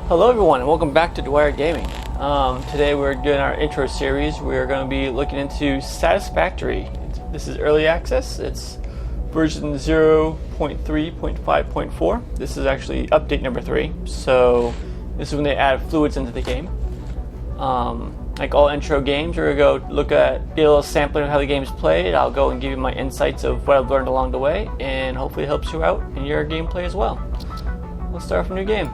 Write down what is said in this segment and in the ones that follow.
Hello everyone and welcome back to Dwyer Gaming. Today we're doing our intro series. We're going to be looking into Satisfactory. This is early access. It's version 0.3.5.4. This is actually update number 3. So this is when they add fluids into the game. Like all intro games, we're going to go look at be a little sampling of how the game is played. I'll go and give you my insights of what I've learned along the way, and hopefully it helps you out in your gameplay as well. Let's start off a new game.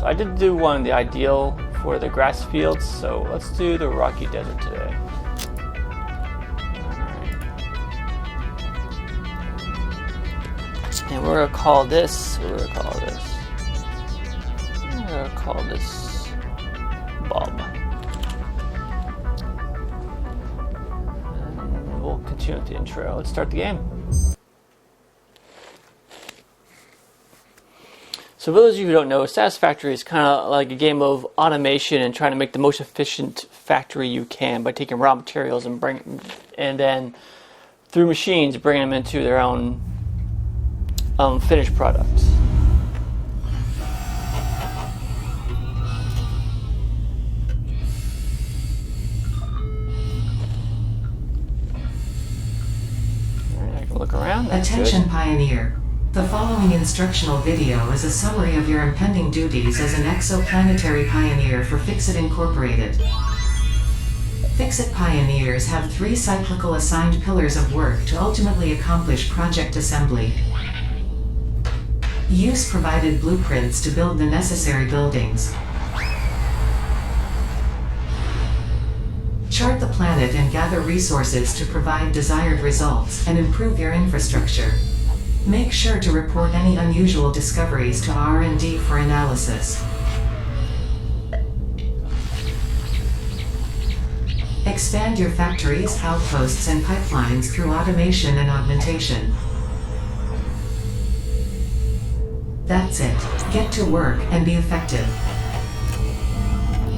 So I did do one, the ideal for the grass fields, so let's do the rocky desert today. And we're gonna call this Bob. And we'll continue with the intro. Let's start the game. So for those of you who don't know, Satisfactory is kind of like a game of automation and trying to make the most efficient factory you can by taking raw materials and then through machines bringing them into their own finished products. Alright, I can look around. That's Attention good. Pioneer. The following instructional video is a summary of your impending duties as an exoplanetary pioneer for Fixit Incorporated. Fixit Pioneers have 3 cyclical assigned pillars of work to ultimately accomplish project assembly. Use provided blueprints to build the necessary buildings. Chart the planet and gather resources to provide desired results and improve your infrastructure. Make sure to report any unusual discoveries to R&D for analysis. Expand your factories, outposts, and pipelines through automation and augmentation. That's it. Get to work and be effective.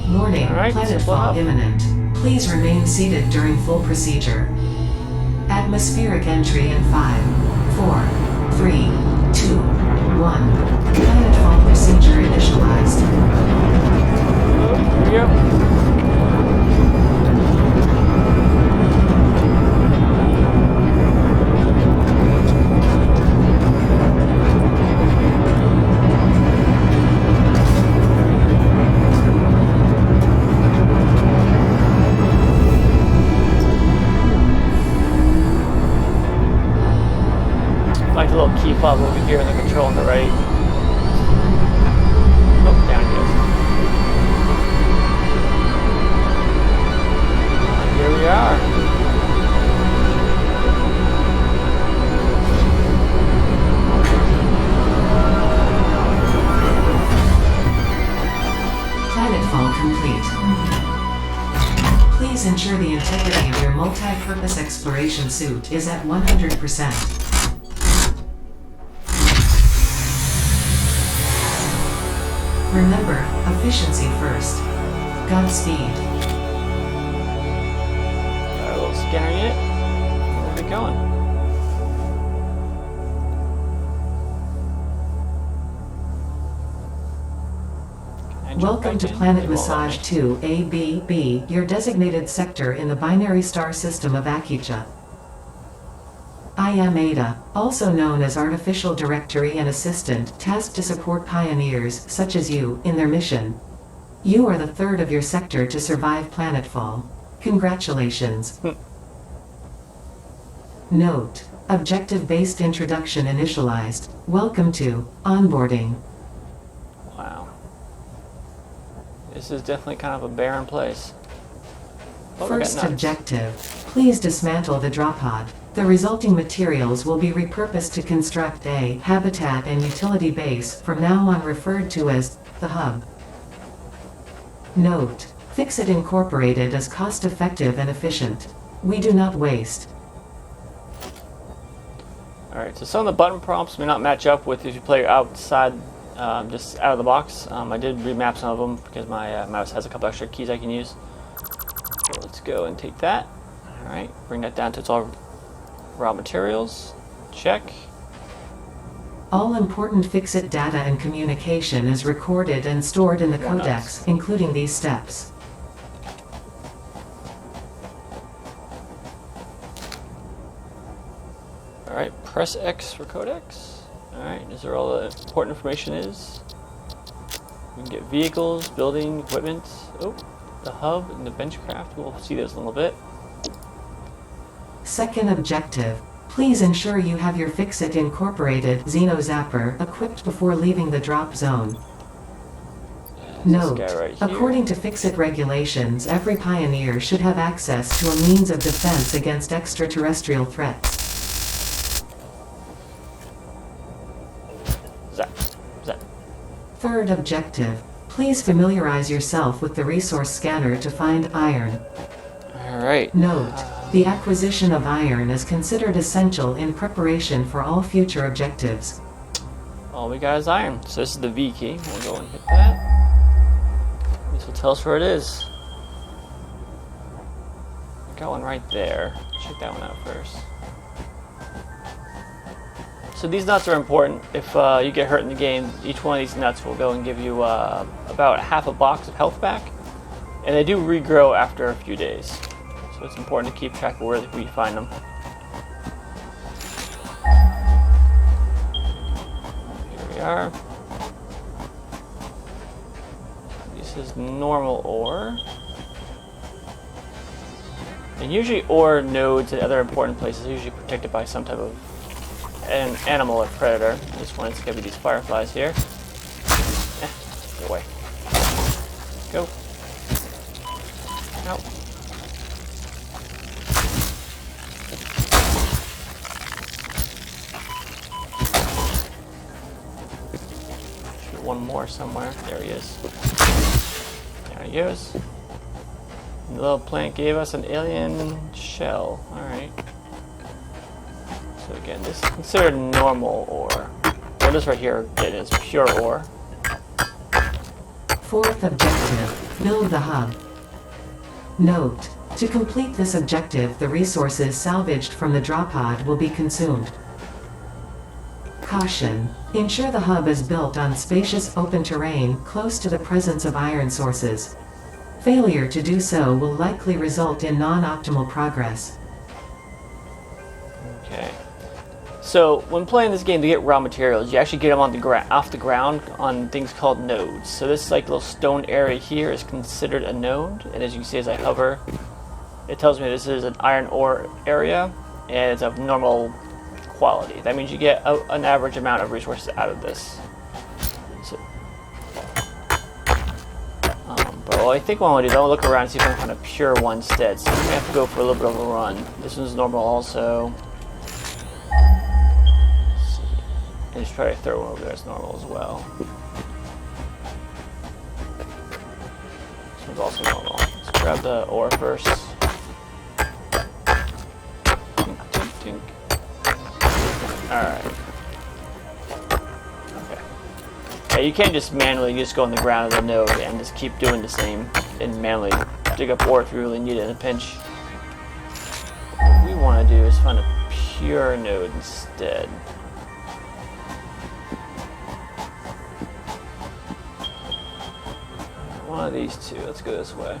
Warning, planetfall imminent. Please remain seated during full procedure. Atmospheric entry in 5, 4, 3, 2, 1. Planetfall procedure initialized. Here we go. Like the little key fob over here and the control on the right. Oh, down it goes. And here we are. Planetfall complete. Please ensure the integrity of your multi-purpose exploration suit is at 100%. Remember, efficiency first. Godspeed. Got a little scanner unit. Where are we going? Welcome to Planet Massage 2 ABB, your designated sector in the binary star system of Akicha. I am Ada, also known as Artificial Directory and Assistant, tasked to support pioneers, such as you, in their mission. You are the third of your sector to survive planetfall. Congratulations. Note: objective-based introduction initialized. Welcome to Onboarding. Wow. This is definitely kind of a barren place. Oh, First objective: please dismantle the drop pod. The resulting materials will be repurposed to construct a habitat and utility base, from now on referred to as the hub. Note: Fixit Incorporated is cost-effective and efficient. We do not waste. Alright, so some of the button prompts may not match up with if you play outside, just out of the box. I did remap some of them because my mouse has a couple extra keys I can use. So let's go and take that. Alright, bring that down to its all raw materials. Check. All important fix-it data and communication is recorded and stored in the Codex, including these steps. Alright, press X for Codex. Alright, is where all the important information is. We can get vehicles, building, equipment. Oh, the hub and the benchcraft. We'll see those in a little bit. Second objective. Please ensure you have your Fix-It Incorporated XenoZapper equipped before leaving the drop zone. Note, Right, according to Fix-It regulations, every pioneer should have access to a means of defense against extraterrestrial threats. Zap. Third objective. Please familiarize yourself with the resource scanner to find iron. Alright. Note, the acquisition of iron is considered essential in preparation for all future objectives. All we got is iron. So this is the V key. We'll go and hit that. This will tell us where it is. Got one right there. Check that one out first. So these nuts are important. If you get hurt in the game, each one of these nuts will go and give you about half a box of health back. And they do regrow after a few days. So it's important to keep track of where we find them. Here we are. This is normal ore. And usually ore nodes and other important places are usually protected by some type of an animal or predator. This one is going to be these fireflies here. Get away. Go. Out. Shoot one more somewhere. There he is. There he goes. The little plant gave us an alien shell. Alright. So again, this is considered normal ore. Well, this right here, it is pure ore. Fourth objective. Build the hub. Note, to complete this objective, the resources salvaged from the drop pod will be consumed. Caution. Ensure the hub is built on spacious open terrain close to the presence of iron sources. Failure to do so will likely result in non-optimal progress. Okay. So when playing this game to get raw materials, you actually get them on the off the ground on things called nodes. So this like little stone area here is considered a node, and as you can see as I hover, it tells me this is an iron ore area and it's of normal quality. That means you get an average amount of resources out of this. So, but what I think what I'm gonna do is I'll look around and see if I can find a pure one instead. So we have to go for a little bit of a run. This one's normal also. And just try to throw one over there as normal as well. This one's also normal. Let's grab the ore first. Tink, tink, tink. Alright. Okay. Yeah, you can't just manually just go on the ground of the node and just keep doing the same and manually dig up ore if you really need it in a pinch. What we want to do is find a pure node instead. One of these two. Let's go this way.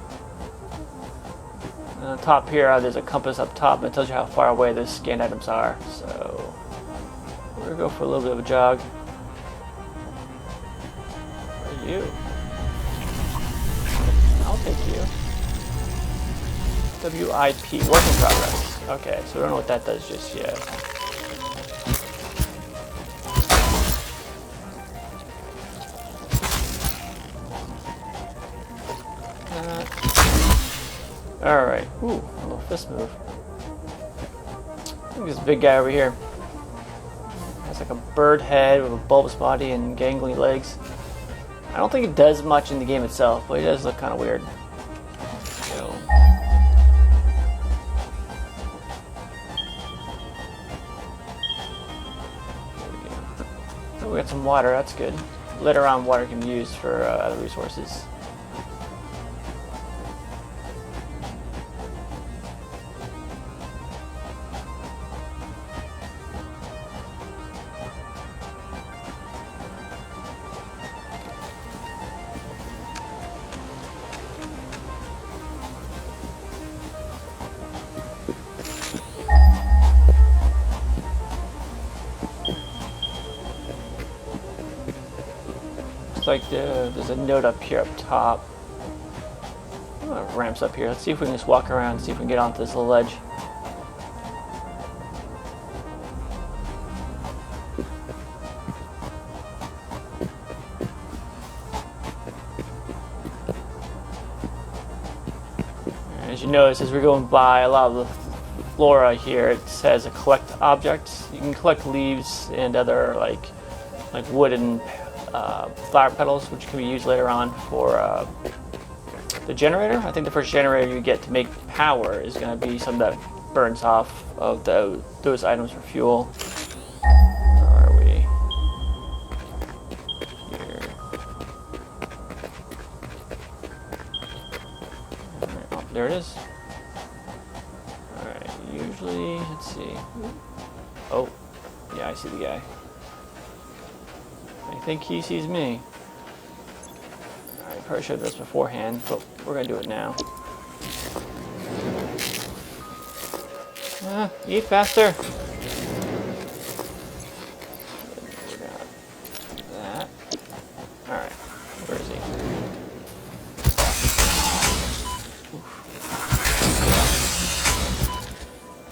And on top here, there's a compass up top that tells you how far away those scanned items are. So we're gonna go for a little bit of a jog. Where are you? I'll take you. WIP, work in progress. Okay, so we don't know what that does just yet. Alright, ooh, a little fist move. I think this big guy over here has like a bird head with a bulbous body and gangly legs. I don't think it does much in the game itself, but it does look kind of weird. So. There we go. Oh, we got some water, that's good. Later on, water can be used for other resources. looks like there's a node up here up top. Ramps up here. Let's see if we can just walk around and see if we can get onto this little ledge. As you notice, as we're going by a lot of the flora here, it says a collect object. You can collect leaves and other like wood and flower petals, which can be used later on for the generator. I think the first generator you get to make power is going to be something that burns off of those items for fuel. Where are we? Here. Right, oh, there it is. Alright, usually, let's see. Oh, yeah, I see the guy. I think he sees me. I probably should have done this beforehand, but we're gonna do it now. Eat faster! That. Alright, where is he? Oof.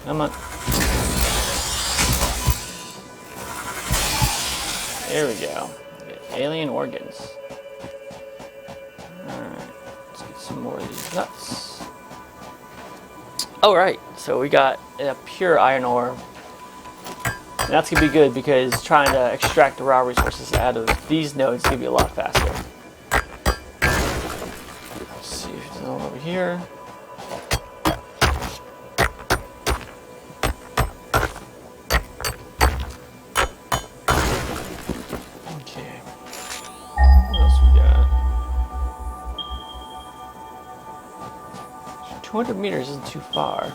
Come on. There we go. Get alien organs. Alright, let's get some more of these nuts. Alright, so we got a pure iron ore. And that's going to be good because trying to extract the raw resources out of these nodes is going to be a lot faster. Let's see if there's one over here. Okay. What else we got? 200 meters isn't too far.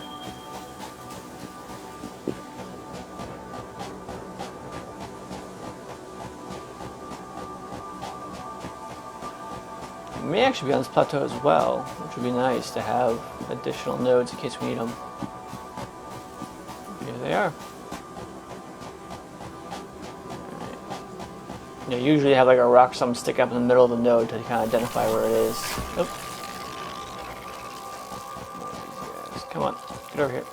We may actually be on this plateau as well, which would be nice to have additional nodes in case we need them. Here they are. Right. You know, usually you have like a rock or something stick up in the middle of the node to kind of identify where it is. Oh. Come on, get over here.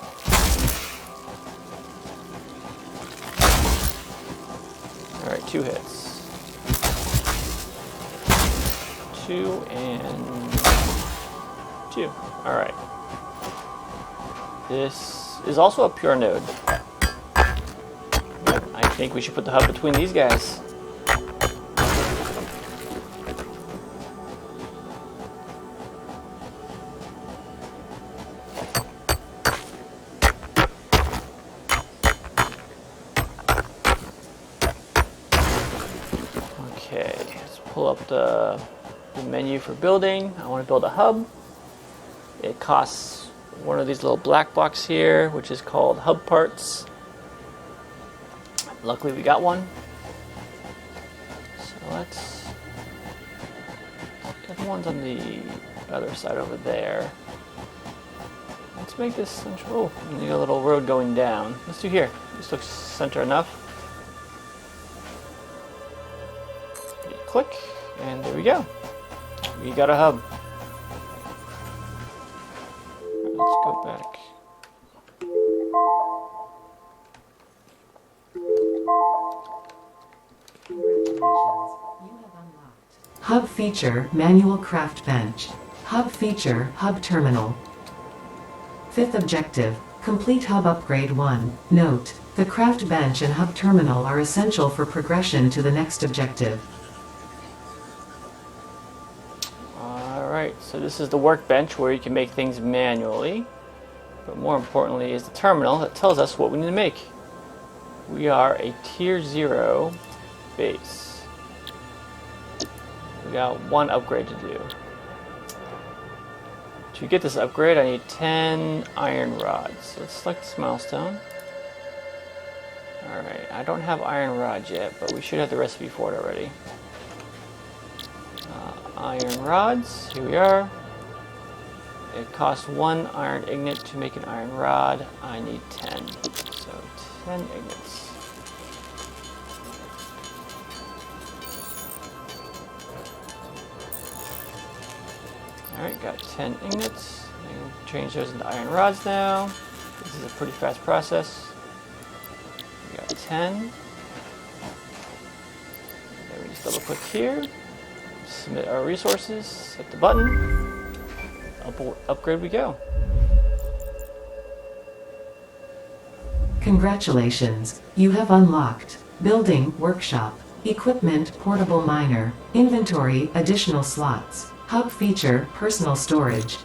Alright, 2 hits. 2 and 2. Alright. This is also a pure node. I think we should put the hub between these guys. Okay, let's pull up the menu for building. I want to build a hub. It costs one of these little black blocks here, which is called hub parts. Luckily we got one. So let's get the ones on the other side over there. Let's make this central. Oh, and you got a little road going down. Let's do here. This looks center enough. Click, and there we go. We got a hub. Right, let's go back. Hub feature, manual craft bench. Hub feature, hub terminal. 5th objective, complete hub upgrade 1. Note, the craft bench and hub terminal are essential for progression to the next objective. Alright, so this is the workbench where you can make things manually. But more importantly is the terminal that tells us what we need to make. We are a tier 0 base. We got 1 upgrade to do. To get this upgrade, I need 10 iron rods. Let's select this milestone. Alright, I don't have iron rods yet, but we should have the recipe for it already. Iron rods, here we are. It costs 1 iron ingot to make an iron rod. I need 10. So 10 ingots. Alright, got 10 ingots. I can change those into iron rods now. This is a pretty fast process. We got 10. Then we just double click here. Submit our resources. Hit the button. Upgrade we go. Congratulations, you have unlocked Building Workshop, Equipment Portable Miner, Inventory Additional Slots, Hub Feature Personal Storage.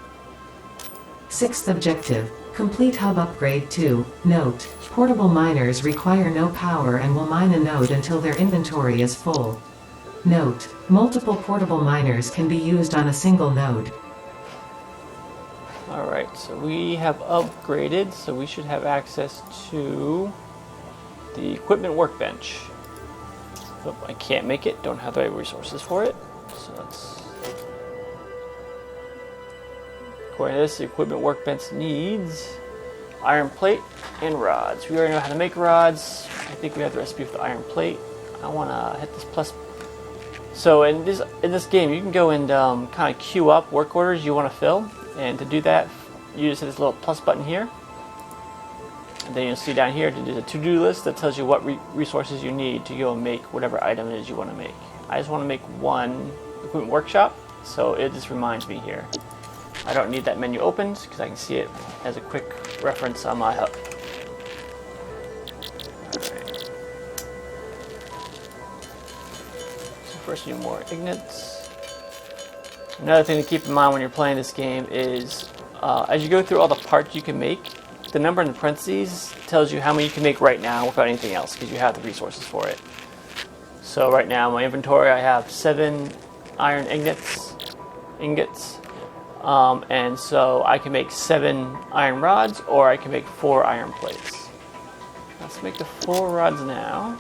Sixth objective, complete hub upgrade 2. Note, portable miners require no power and will mine a node until their inventory is full. Note, multiple portable miners can be used on a single node. Alright, so we have upgraded, so we should have access to the equipment workbench. But I can't make it, don't have the right resources for it. So let's... According to this, the equipment workbench needs iron plate and rods. We already know how to make rods. I think we have the recipe for the iron plate. I want to hit this plus. So in this game, you can go and kind of queue up work orders you want to fill. And to do that, you just hit this little plus button here. And then you'll see down here to do the to-do list that tells you what resources you need to go and make whatever item it is you want to make. I just want to make one equipment workshop, so it just reminds me here. I don't need that menu opened because I can see it as a quick reference on my hub. Alright. So first, need more ignites. Another thing to keep in mind when you're playing this game is as you go through all the parts you can make, the number in the parentheses tells you how many you can make right now without anything else because you have the resources for it. So right now in my inventory I have 7 iron ingots, and so I can make 7 iron rods or I can make 4 iron plates. Let's make the 4 rods now.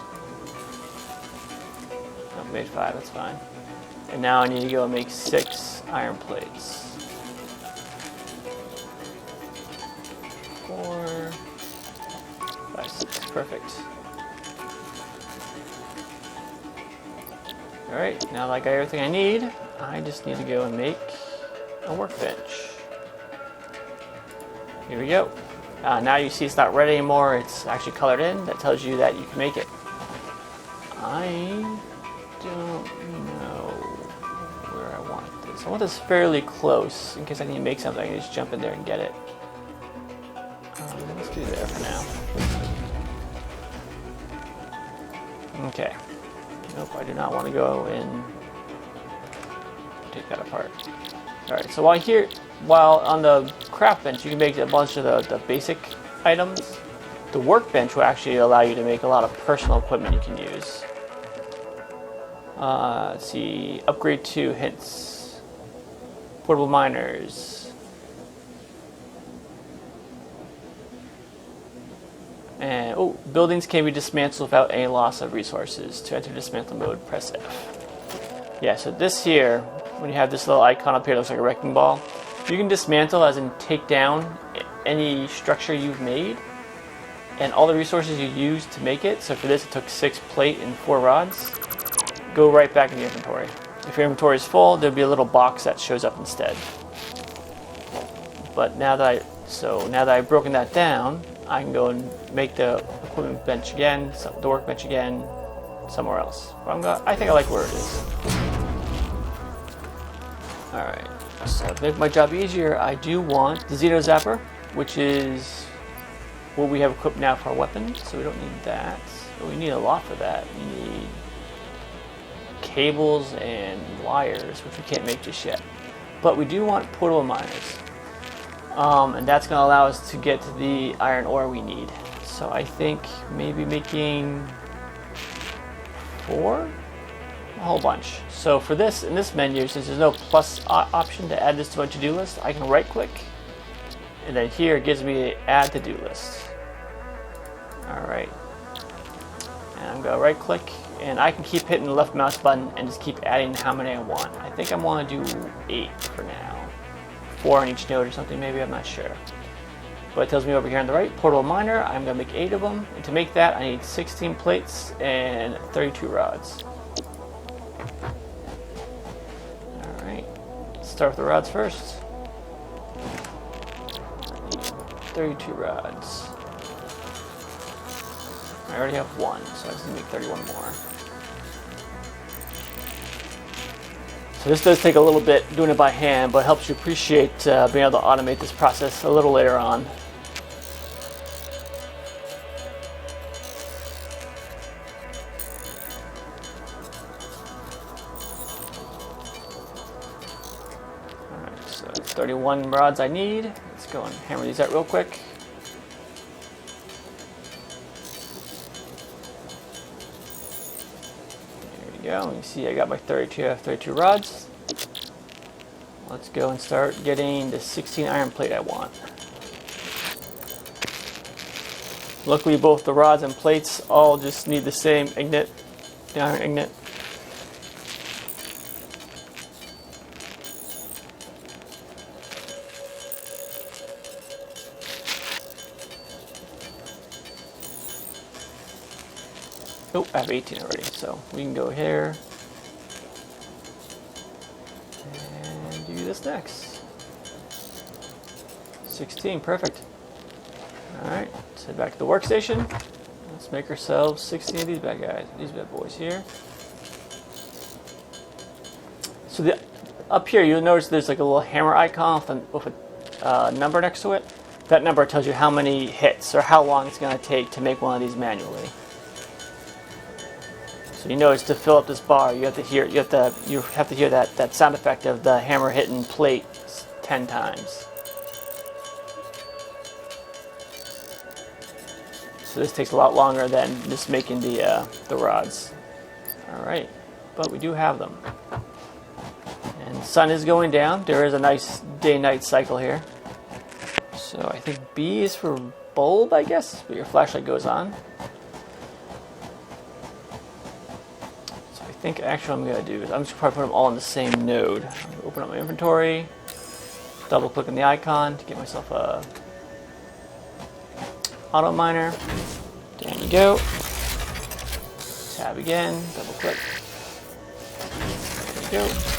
I've made 5, that's fine. And now I need to go and make 6 iron plates. 4, 5, 6, perfect. Alright, now that I got everything I need, I just need to go and make a workbench. Here we go. Now you see it's not red anymore, it's actually colored in. That tells you that you can make it. I don't know where I want this. I want this fairly close in case I need to make something. I can just jump in there and get it. Let's do there for now. Okay. Nope, I do not want to go and take that apart. Alright, so while on the craft bench you can make a bunch of the basic items, the workbench will actually allow you to make a lot of personal equipment you can use. Let's see, upgrade 2 hints, portable miners. And buildings can be dismantled without any loss of resources. To enter dismantle mode, press F. Yeah, so this here, when you have this little icon up here that looks like a wrecking ball, you can dismantle as in take down any structure you've made and all the resources you used to make it. So for this it took 6 plate and 4 rods. Go right back in the inventory. If your inventory is full, there'll be a little box that shows up instead. But now that I've broken that down, I can go and make the equipment bench again, the workbench again, somewhere else. I think I like where it is. Alright, so to make my job easier, I do want the XenoZapper, which is what we have equipped now for our weapon, so we don't need that. But we need a lot for that. We need cables and wires, which we can't make just yet. But we do want portable miners. And that's going to allow us to get to the iron ore we need. So I think maybe making 4? A whole bunch. So for this, in this menu, since there's no plus option to add this to my to-do list, I can right click, and then here it gives me the add to-do list. Alright. And I'm going to right click, and I can keep hitting the left mouse button and just keep adding how many I want. I think I want to do 8 for now. 4 on each node or something, maybe, I'm not sure. But it tells me over here on the right, portable miner, I'm going to make 8 of them. And to make that, I need 16 plates and 32 rods. Alright, let's start with the rods first. 32 rods. I already have one, so I just need to make 31 more. So this does take a little bit doing it by hand, but it helps you appreciate being able to automate this process a little later on. Alright, so that's 31 rods I need. Let's go and hammer these out real quick. Go. You see I got my 32 rods. Let's go and start getting the 16 iron plate I want. Luckily both the rods and plates all just need the same ignite, the iron ignite. Oh, I have 18 already, so we can go here and do this next. 16, perfect. Alright, let's head back to the workstation. Let's make ourselves 16 of these bad guys, these bad boys here. So up here you'll notice there's like a little hammer icon with a number next to it. That number tells you how many hits or how long it's going to take to make one of these manually. So you notice to fill up this bar, you have to hear that sound effect of the hammer hitting plate 10 times. So this takes a lot longer than just making the rods. All right, but we do have them. And the sun is going down. There is a nice day-night cycle here. So I think B is for bulb, I guess, but your flashlight goes on. I think actually what I'm going to do is I'm just going to probably put them all in the same node. I'm going to open up my inventory, double click on the icon to get myself a auto miner. There you go. Tab again, double click. There you go.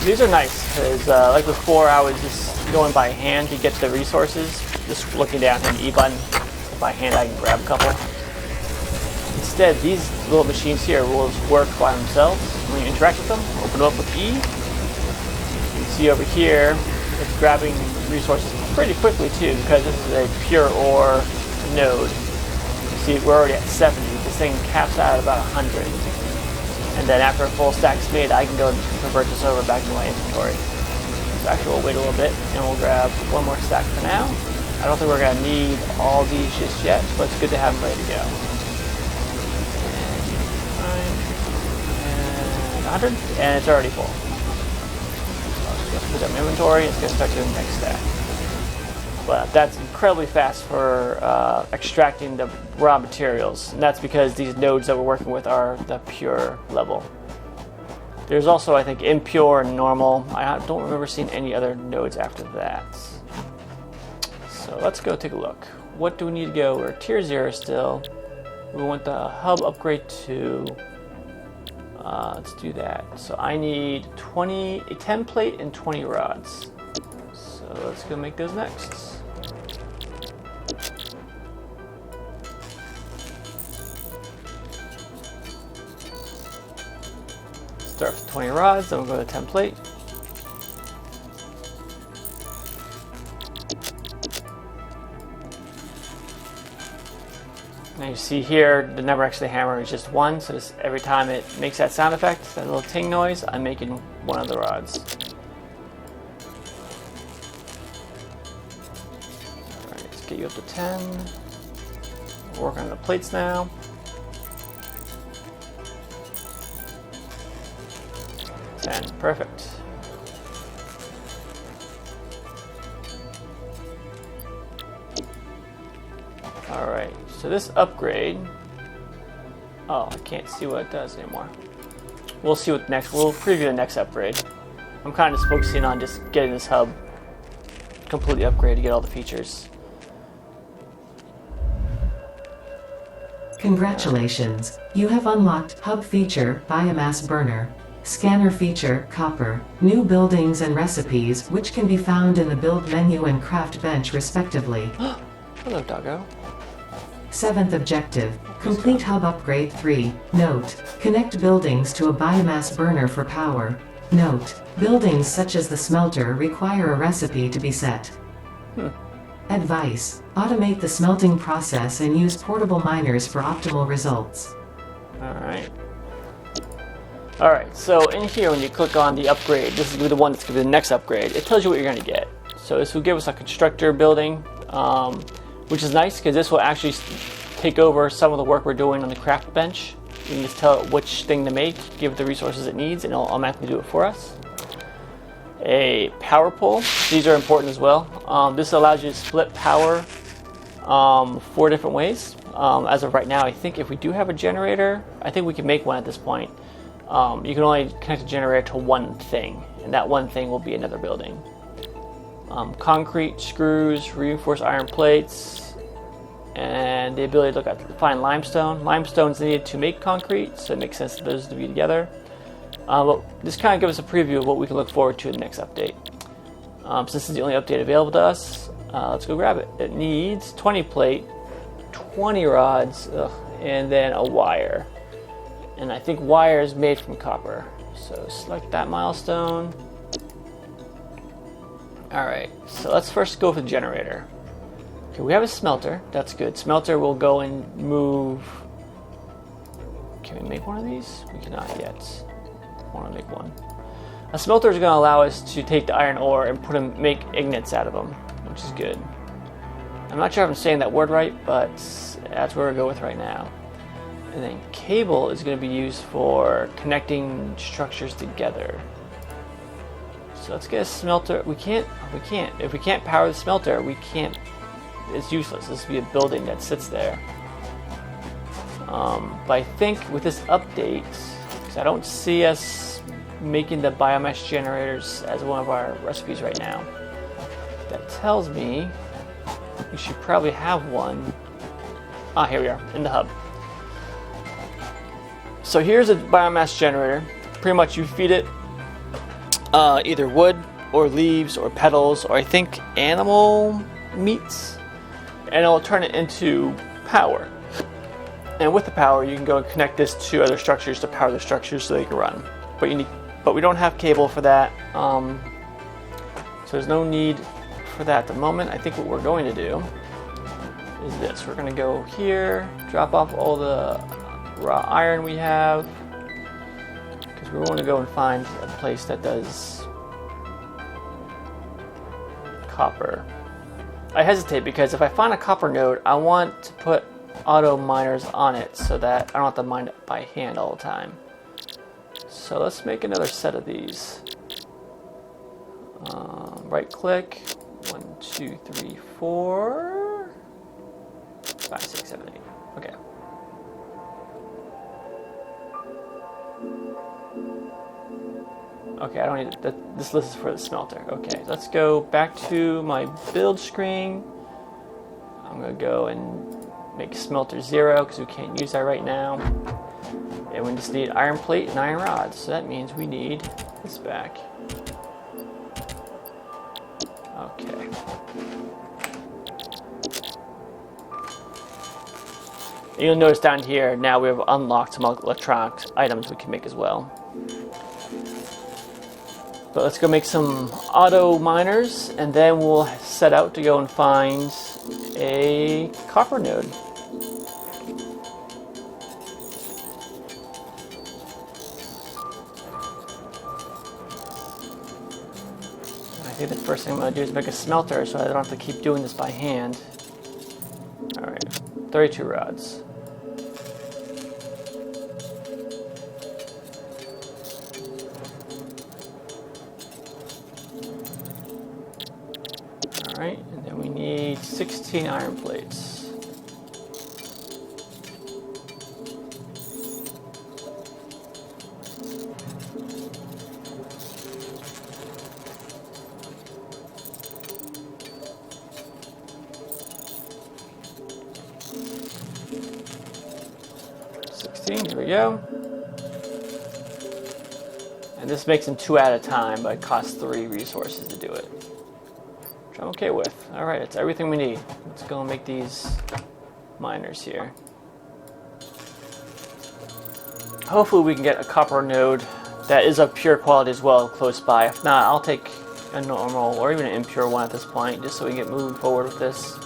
These are nice because like before I was just going by hand to get the resources, just looking down at the E button. By hand I can grab a couple. Instead these little machines here will just work by themselves. When you interact with them, open them up with E. You can see over here it's grabbing resources pretty quickly too because this is a pure ore node. You see we're already at 70. This thing caps out at about 100. And then after a full stack's made, I can go and convert this over back to my inventory. So actually we'll wait a little bit and we'll grab one more stack for now. I don't think we're going to need all these just yet, but it's good to have them ready to go. And 100, and it's already full. So I'll just put that in my inventory, it's going to start doing the next stack. But that's incredibly fast for extracting the raw materials, and that's because these nodes that we're working with are the pure level. There's also, I think, impure and normal. I don't remember seeing any other nodes after that. So let's go take a look. What do we need to go? We're tier 0 still. We want the hub upgrade to, let's do that. So I need a 10 plate and 20 rods. So let's go make those next. Start with 20 rods, then we'll go to 10 plate. Now you see here, the number actually hammer is just 1, so just every time it makes that sound effect, that little ting noise, I'm making one of the rods. Alright, let's get you up to 10. We'll work on the plates now. 10, perfect. Alright, so this upgrade... Oh, I can't see what it does anymore. We'll see what next... We'll preview the next upgrade. I'm kind of just focusing on just getting this hub completely upgraded to get all the features. Congratulations, you have unlocked Hub feature, Biomass Burner, Scanner feature, Copper, New Buildings and Recipes, which can be found in the Build menu and Craft bench respectively. Hello, doggo. 7th objective, complete Hub Upgrade 3. Note, connect buildings to a biomass burner for power. Note, buildings such as the Smelter require a recipe to be set. Advice, automate the smelting process and use portable miners for optimal results. Alright, so in here when you click on the upgrade, this is going to be the one that's going to be the next upgrade. It tells you what you're going to get. So this will give us a constructor building, which is nice because this will actually take over some of the work we're doing on the craft bench. You can just tell it which thing to make, give it the resources it needs, and it'll automatically do it for us. A power pole. These are important as well. This allows you to split power 4 different ways. As of right now, I think if we do have a generator, I think we can make one at this point. You can only connect a generator to one thing, and that one thing will be another building. Concrete, screws, reinforced iron plates, and the ability to find limestone. Limestone is needed to make concrete, so it makes sense for those to be together. But this kind of gives us a preview of what we can look forward to in the next update. Since this is the only update available to us, let's go grab it. It needs 20 plate, 20 rods, and then a wire. And I think wire is made from copper. So select that milestone. Alright, so let's first go for the generator. Okay, we have a smelter. That's good. Smelter will go and move... Can we make one of these? We cannot yet. I want to make one. A smelter is going to allow us to take the iron ore and make ignits out of them, which is good. I'm not sure if I'm saying that word right, but that's where we'll go with right now. And then cable is going to be used for connecting structures together. So let's get a smelter. We can't. If we can't power the smelter, we can't. It's useless. This will be a building that sits there. But I think with this update, because I don't see us making the biomass generators as one of our recipes right now. That tells me we should probably have one. Ah, here we are, in the hub. So here's a biomass generator. Pretty much you feed it either wood or leaves or petals or I think animal meats, and it'll turn it into power. And with the power, you can go and connect this to other structures to power the structures so they can run. But we don't have cable for that, so there's no need for that at the moment. I think what we're going to do is this. We're going to go here, drop off all the raw iron we have, because we want to go and find a place that does copper. I hesitate because if I find a copper node, I want to put auto miners on it so that I don't have to mine it by hand all the time. So let's make another set of these. Right click. 1, 2, 3, 4, 5, 6, 7, 8. Okay. Okay, I don't need it. This list is for the smelter. Okay, let's go back to my build screen. I'm gonna go and make smelter 0 because we can't use that right now. And we just need iron plate and iron rods. So that means we need this back. Okay. And you'll notice down here now we have unlocked some electronic items we can make as well. But let's go make some auto miners and then we'll set out to go and find a copper node. I think the first thing I'm going to do is make a smelter so I don't have to keep doing this by hand. Alright, 32 rods. Alright, and then we need 16 iron plates. 16, here we go. And this makes them 2 at a time, but it costs 3 resources to do it. Which I'm okay with. Alright, it's everything we need. Let's go and make these miners here. Hopefully we can get a copper node that is of pure quality as well close by. If not, I'll take a normal or even an impure one at this point, just so we can get moving forward with this.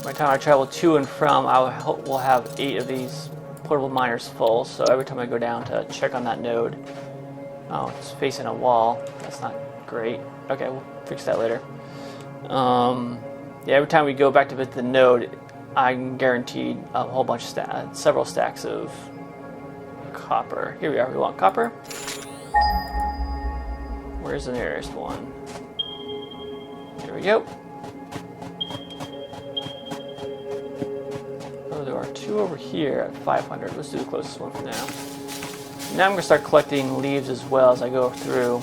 By the time I travel to and from, we'll have 8 of these portable miners full, so every time I go down to check on that node... Oh, it's facing a wall. That's not great. Okay, we'll fix that later. Yeah, every time we go back to visit the node, I'm guaranteed a whole bunch of several stacks of copper. Here we are. We want copper. Where's the nearest one? Here we go. Oh, there are 2 over here at 500. Let's do the closest one for now. Now I'm going to start collecting leaves as well as I go through.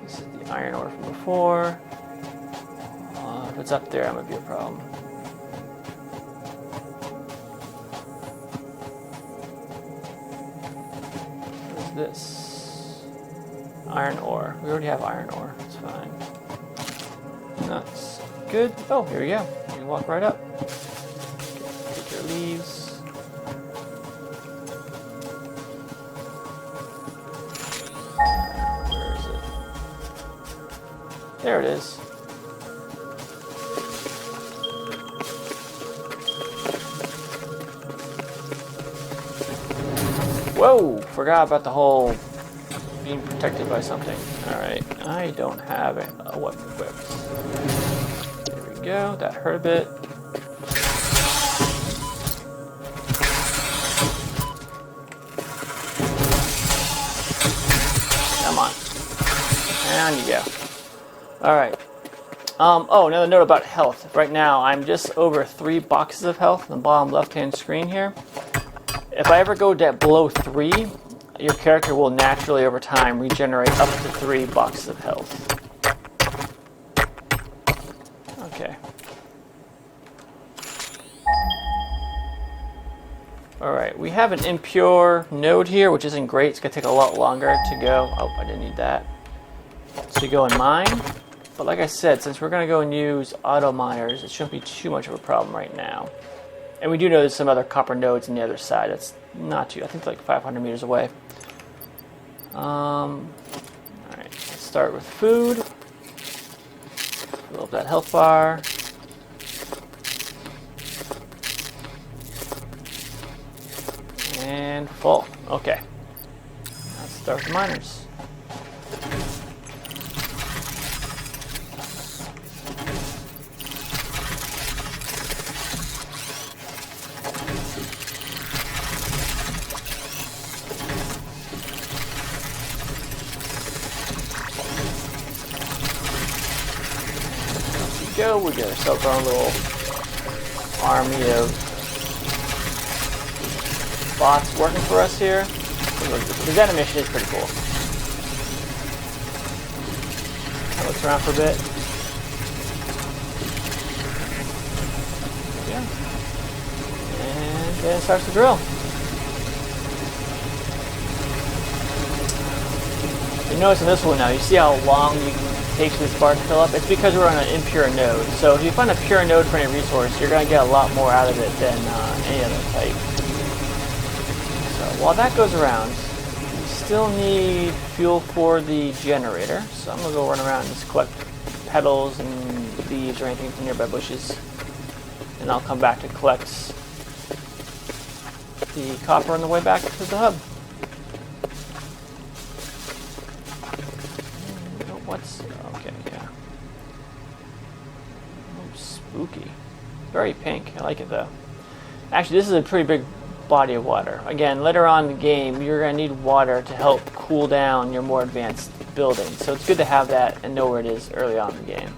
This is the iron ore from before. If it's up there, that might be a problem. What is this? Iron ore. We already have iron ore. It's fine. That's good. Oh, here we go. You can walk right up. Take your leaves. Where is it? There it is. Whoa! Forgot about the whole being protected by something. Alright, I don't have a weapon equipped. There we go, that hurt a bit. Come on. And you go. Alright. Oh, another note about health. Right now, I'm just over 3 boxes of health on the bottom left-hand screen here. If I ever go below 3, your character will naturally, over time, regenerate up to 3 boxes of health. Okay. Alright, we have an impure node here, which isn't great. It's going to take a lot longer to go. Oh, I didn't need that. So you go and mine. But like I said, since we're going to go and use auto miners, it shouldn't be too much of a problem right now. And we do know there's some other copper nodes on the other side. That's not too, I think it's like 500 meters away. Alright, let's start with food. Fill up that health bar. And full. Okay. Let's start with the miners. We get ourselves our own little army of bots working for us here. The Zen mission is pretty cool. That looks around for a bit. Yeah. And then it starts to drill. You notice in this one now, you see how long you can take this bar to fill up? It's because we're on an impure node. So if you find a pure node for any resource, you're going to get a lot more out of it than any other type. So while that goes around, we still need fuel for the generator. So I'm going to go run around and just collect petals and leaves or anything from nearby bushes. And I'll come back to collect the copper on the way back to the hub. What's... okay, yeah. Oh, spooky. Very pink. I like it, though. Actually, this is a pretty big body of water. Again, later on in the game, you're going to need water to help cool down your more advanced buildings. So it's good to have that and know where it is early on in the game.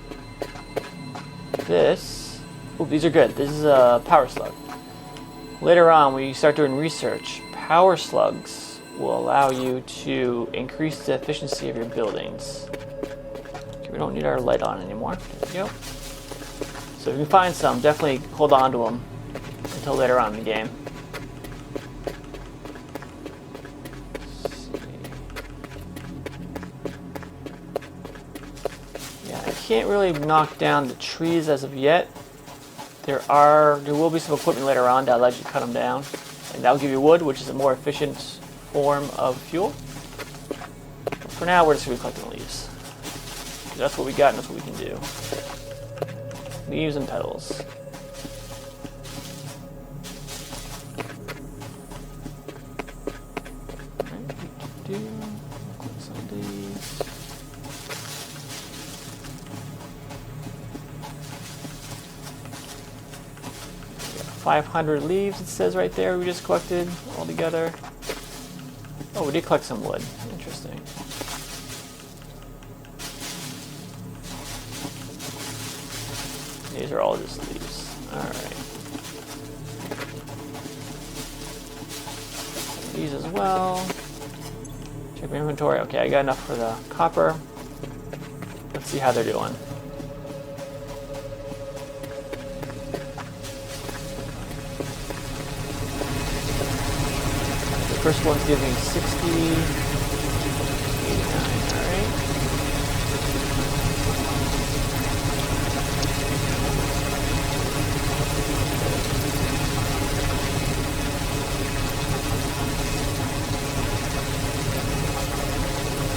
This... oh, these are good. This is a power slug. Later on, when you start doing research, power slugs will allow you to increase the efficiency of your buildings. Okay, we don't need our light on anymore. There we go. So if you can find some, definitely hold on to them until later on in the game. Yeah, I can't really knock down the trees as of yet. There will be some equipment later on that allows you to cut them down, and that'll give you wood, which is a more efficient form of fuel. But for now, we're just going to be collecting leaves. That's what we got, and that's what we can do. Leaves and petals. Collect some of these. 500 leaves, it says right there, we just collected all together. Oh, we did collect some wood. Interesting. These are all just leaves. Alright. These as well. Check my inventory. Okay, I got enough for the copper. Let's see how they're doing. First one's giving 60, 89, alright.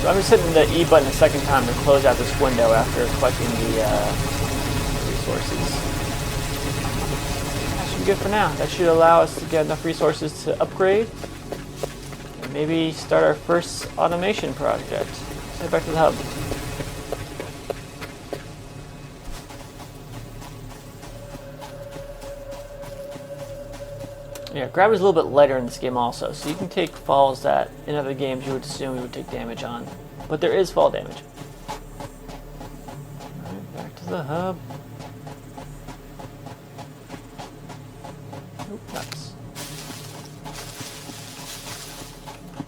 So I'm just hitting the E button a second time to close out this window after collecting the resources. That should be good for now. That should allow us to get enough resources to upgrade. Maybe start our first automation project. Let's head back to the hub. Yeah, gravity's a little bit lighter in this game also, so you can take falls that in other games you would assume you would take damage on. But there is fall damage. Alright, back to the hub. Oop, nuts.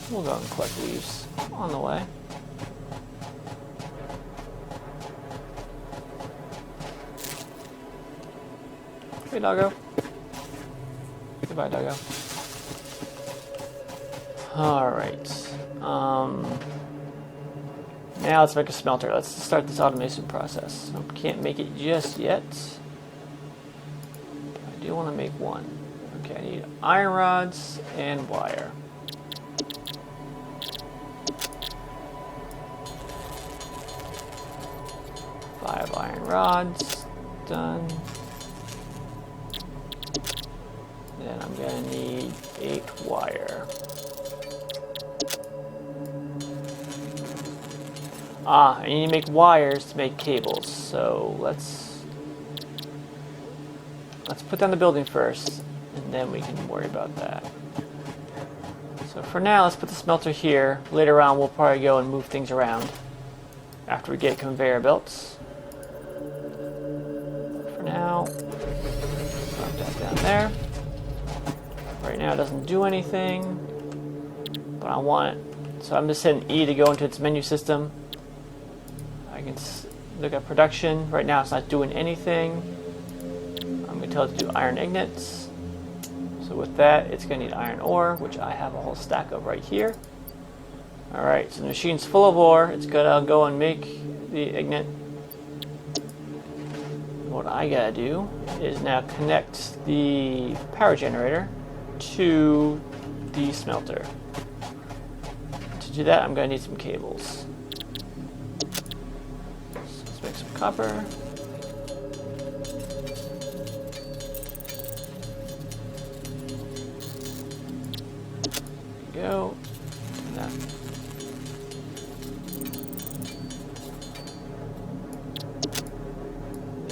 We'll go and collect leaves on the way. Hey, doggo. Goodbye, doggo. Alright. Now let's make a smelter. Let's start this automation process. So can't make it just yet. I do want to make one. Okay, I need iron rods and wire. 5 iron rods, done. Then I'm gonna need 8 wire. I need to make wires to make cables. So let's put down the building first, and then we can worry about that. So for now, let's put the smelter here. Later on, we'll probably go and move things around after we get conveyor belts. Now, drop that down there. Right now it doesn't do anything, but I want it. So I'm just hitting E to go into its menu system. I can look at production. Right now it's not doing anything. I'm going to tell it to do iron ingots. So with that, it's going to need iron ore, which I have a whole stack of right here. Alright, so the machine's full of ore. It's going to go and make the ignite. What I gotta do is now connect the power generator to the smelter. To do that, I'm gonna need some cables. So let's make some copper. There we go. And that.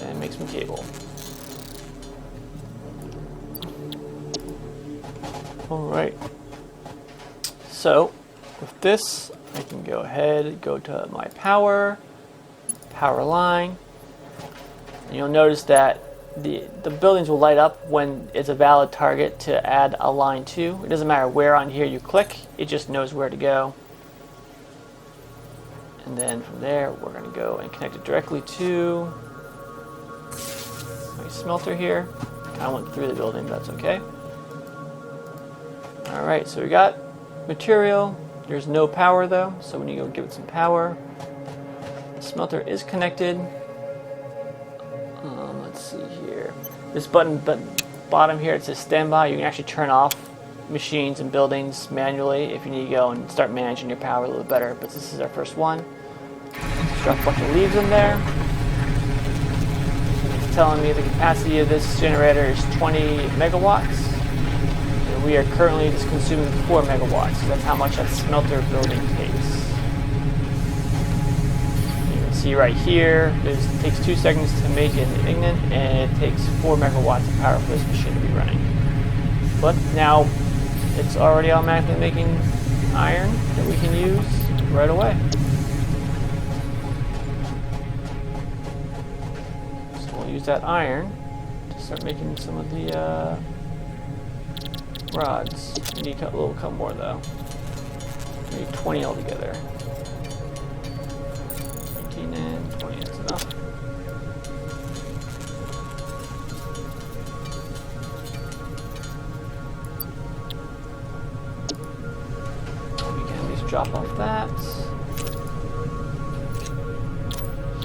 And make some cable. Alright. So, with this, I can go ahead and go to my power line. And you'll notice that the buildings will light up when it's a valid target to add a line to. It doesn't matter where on here you click, it just knows where to go. And then from there, we're going to go and connect it directly to my smelter here. I went through the building, but that's okay. Alright, so we got material. There's no power though, so we need to go give it some power. The smelter is connected. Let's see here. This button bottom here, it says standby. You can actually turn off machines and buildings manually if you need to go and start managing your power a little better. But this is our first one. Let's drop a bunch of leaves in there. It's telling me the capacity of this generator is 20 megawatts. And we are currently just consuming 4 megawatts. So that's how much that smelter building takes. See right here, it takes 2 seconds to make an ignitant, and it takes 4 megawatts of power for this machine to be running. But now it's already automatically making iron that we can use right away. So we'll use that iron to start making some of the rods. We need a little couple more though. We need 20 altogether. And 20 is enough. We can at least drop off that.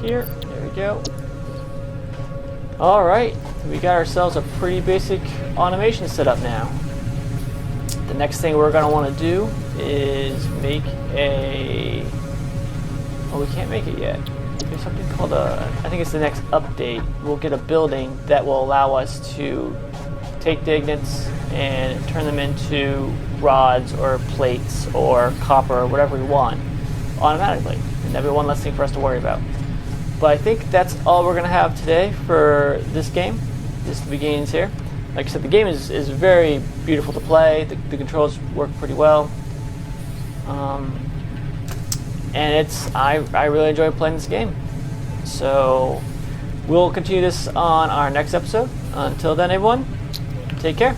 Here, there we go. Alright, we got ourselves a pretty basic automation set up now. The next thing we're going to want to do is make a... Oh, we can't make it yet. There's something called I think it's the next update. We'll get a building that will allow us to take the ignits and turn them into rods or plates or copper or whatever we want automatically. And that'll be one less thing for us to worry about. But I think that's all we're going to have today for this game. Just the beginnings here. Like I said, the game is very beautiful to play. The controls work pretty well. And I really enjoy playing this game. So we'll continue this on our next episode. Until then, everyone, take care.